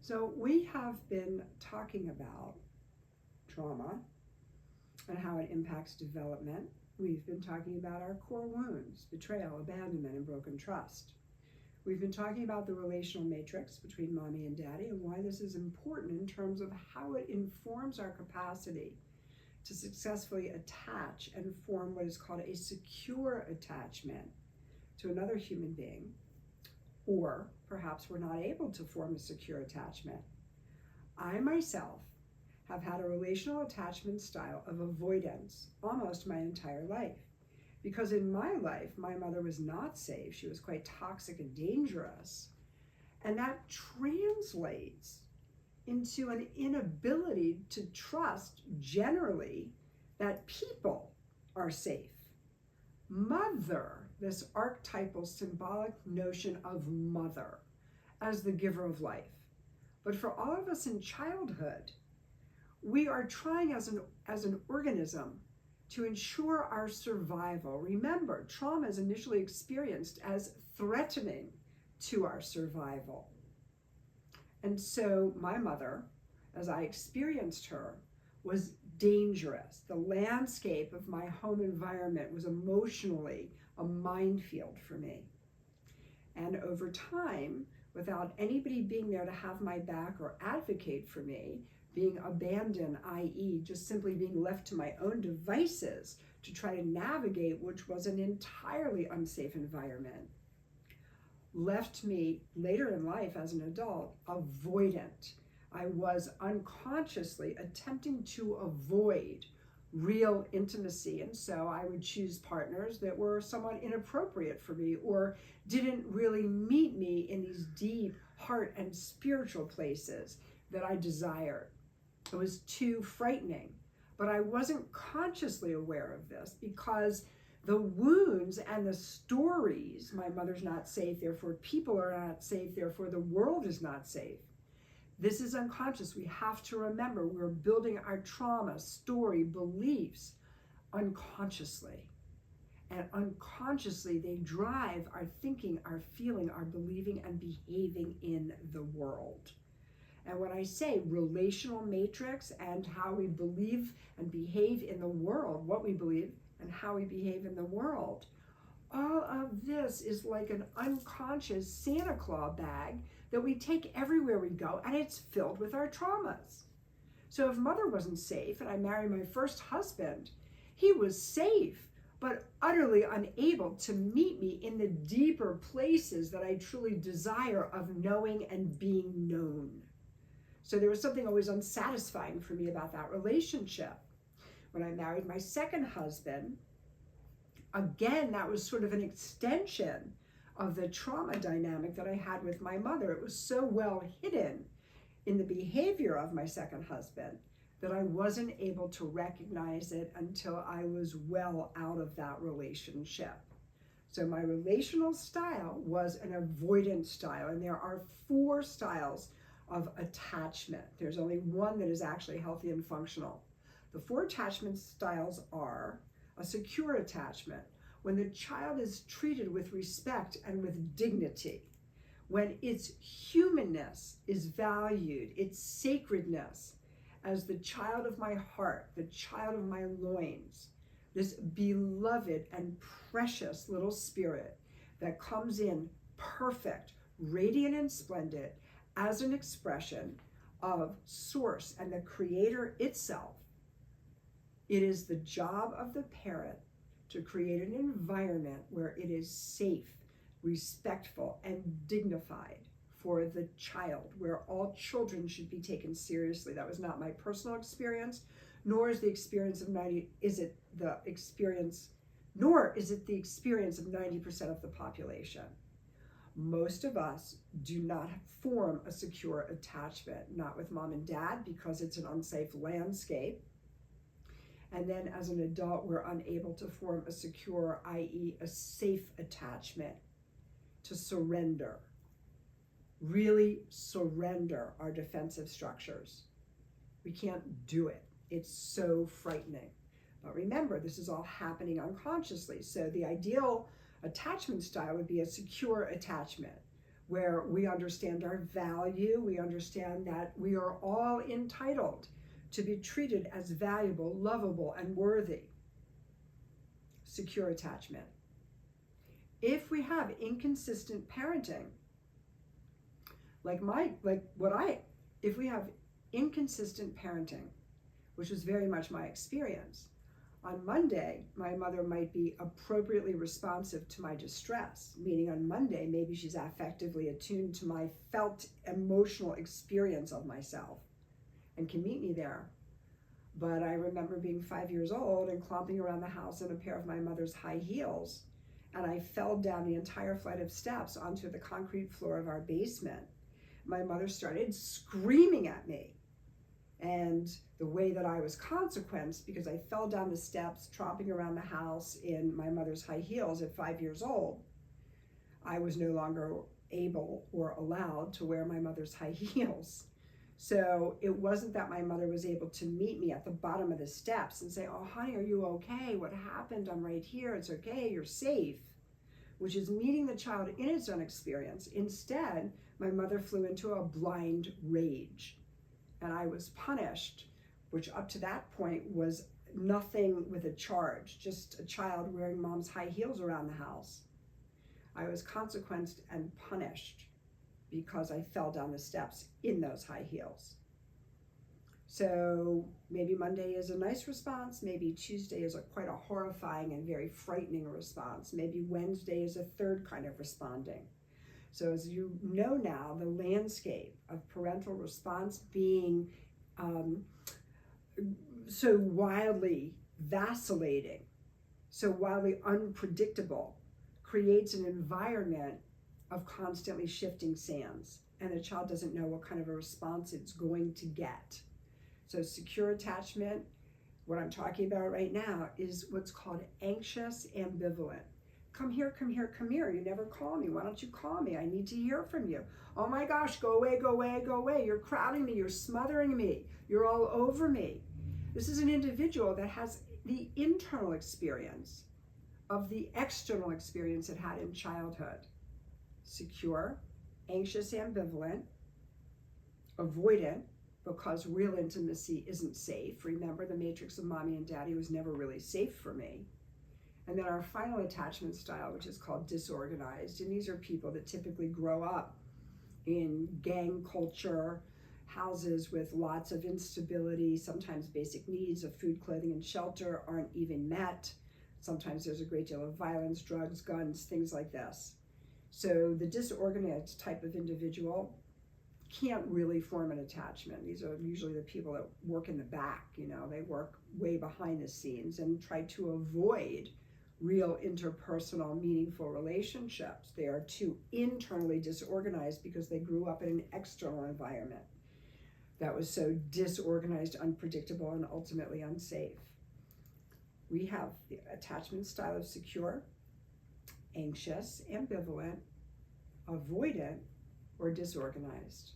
So we have been talking about trauma and how it impacts development. We've been talking about our core wounds, betrayal, abandonment, and broken trust. We've been talking about the relational matrix between mommy and daddy and why this is important in terms of how it informs our capacity to successfully attach and form what is called a secure attachment to another human being, or perhaps we're not able to form a secure attachment. I myself have had a relational attachment style of avoidance almost my entire life. Because in my life, my mother was not safe. She was quite toxic and dangerous. And that translates into an inability to trust generally that people are safe. Mother, this archetypal symbolic notion of mother as the giver of life. But for all of us in childhood, we are trying as an organism to ensure our survival. Remember, trauma is initially experienced as threatening to our survival. And so my mother, as I experienced her, was dangerous. The landscape of my home environment was emotionally a minefield for me. And over time, without anybody being there to have my back or advocate for me, being abandoned, i.e. just simply being left to my own devices to try to navigate, which was an entirely unsafe environment, left me later in life as an adult avoidant. I was unconsciously attempting to avoid real intimacy, and so I would choose partners that were somewhat inappropriate for me or didn't really meet me in these deep heart and spiritual places that I desired. It was too frightening, but I wasn't consciously aware of this because the wounds and the stories, my mother's not safe, therefore people are not safe, therefore the world is not safe. This is unconscious. We have to remember we're building our trauma, story, beliefs unconsciously. And unconsciously, they drive our thinking, our feeling, our believing, and behaving in the world. And when I say relational matrix and how we believe and behave in the world, what we believe and how we behave in the world, all of this is like an unconscious Santa Claus bag that we take everywhere we go, and it's filled with our traumas. So if mother wasn't safe and I married my first husband, he was safe, but utterly unable to meet me in the deeper places that I truly desire of knowing and being known. So there was something always unsatisfying for me about that relationship. When I married my second husband, again, that was sort of an extension of the trauma dynamic that I had with my mother. It was so well hidden in the behavior of my second husband that I wasn't able to recognize it until I was well out of that relationship. So my relational style was an avoidant style, and there are 4 styles of attachment. There's only one that is actually healthy and functional. The 4 attachment styles are a secure attachment, when the child is treated with respect and with dignity, when its humanness is valued, its sacredness as the child of my heart, the child of my loins, this beloved and precious little spirit that comes in perfect, radiant and splendid as an expression of Source and the Creator itself. It is the job of the parent to create an environment where it is safe, respectful, and dignified for the child, where all children should be taken seriously. That was not my personal experience, nor is it the experience of 90% of the population. Most of us do not form a secure attachment, not with mom and dad, because it's an unsafe landscape. And then as an adult, we're unable to form a secure, i.e. a safe attachment to surrender. Really surrender our defensive structures. We can't do it. It's so frightening. But remember, this is all happening unconsciously. So the ideal attachment style would be a secure attachment, where we understand our value, we understand that we are all entitled to be treated as valuable, lovable, and worthy. Secure attachment. If we have inconsistent parenting, if we have inconsistent parenting, which was very much my experience, on Monday, my mother might be appropriately responsive to my distress, meaning on Monday, maybe she's affectively attuned to my felt emotional experience of myself and can meet me there. But I remember being 5 years old and clomping around the house in a pair of my mother's high heels, and I fell down the entire flight of steps onto the concrete floor of our basement. My mother started screaming at me. And the way that I was consequenced, because I fell down the steps, tromping around the house in my mother's high heels at 5 years old, I was no longer able or allowed to wear my mother's high heels. So it wasn't that my mother was able to meet me at the bottom of the steps and say, "Oh, honey, are you okay? What happened? I'm right here. It's okay. You're safe," which is meeting the child in its own experience. Instead, my mother flew into a blind rage. And I was punished, which up to that point was nothing with a charge, just a child wearing mom's high heels around the house. I was consequenced and punished because I fell down the steps in those high heels. So maybe Monday is a nice response, maybe Tuesday is quite a horrifying and very frightening response, maybe Wednesday is a third kind of responding. So as you know now, the landscape of parental response being so wildly vacillating, so wildly unpredictable, creates an environment of constantly shifting sands, and the child doesn't know what kind of a response it's going to get. So secure attachment, what I'm talking about right now, is what's called anxious ambivalent. Come here, come here, come here. You never call me. Why don't you call me? I need to hear from you. Oh my gosh, go away, go away, go away. You're crowding me. You're smothering me. You're all over me. This is an individual that has the internal experience of the external experience it had in childhood. Secure, anxious, ambivalent, avoidant, because real intimacy isn't safe. Remember, the matrix of mommy and daddy was never really safe for me. And then our final attachment style, which is called disorganized. And these are people that typically grow up in gang culture, houses with lots of instability. Sometimes basic needs of food, clothing, and shelter aren't even met. Sometimes there's a great deal of violence, drugs, guns, things like this. So the disorganized type of individual can't really form an attachment. These are usually the people that work in the back, they work way behind the scenes and try to avoid real interpersonal, meaningful relationships. They are too internally disorganized because they grew up in an external environment that was so disorganized, unpredictable, and ultimately unsafe. We have the attachment style of secure, anxious, ambivalent, avoidant, or disorganized.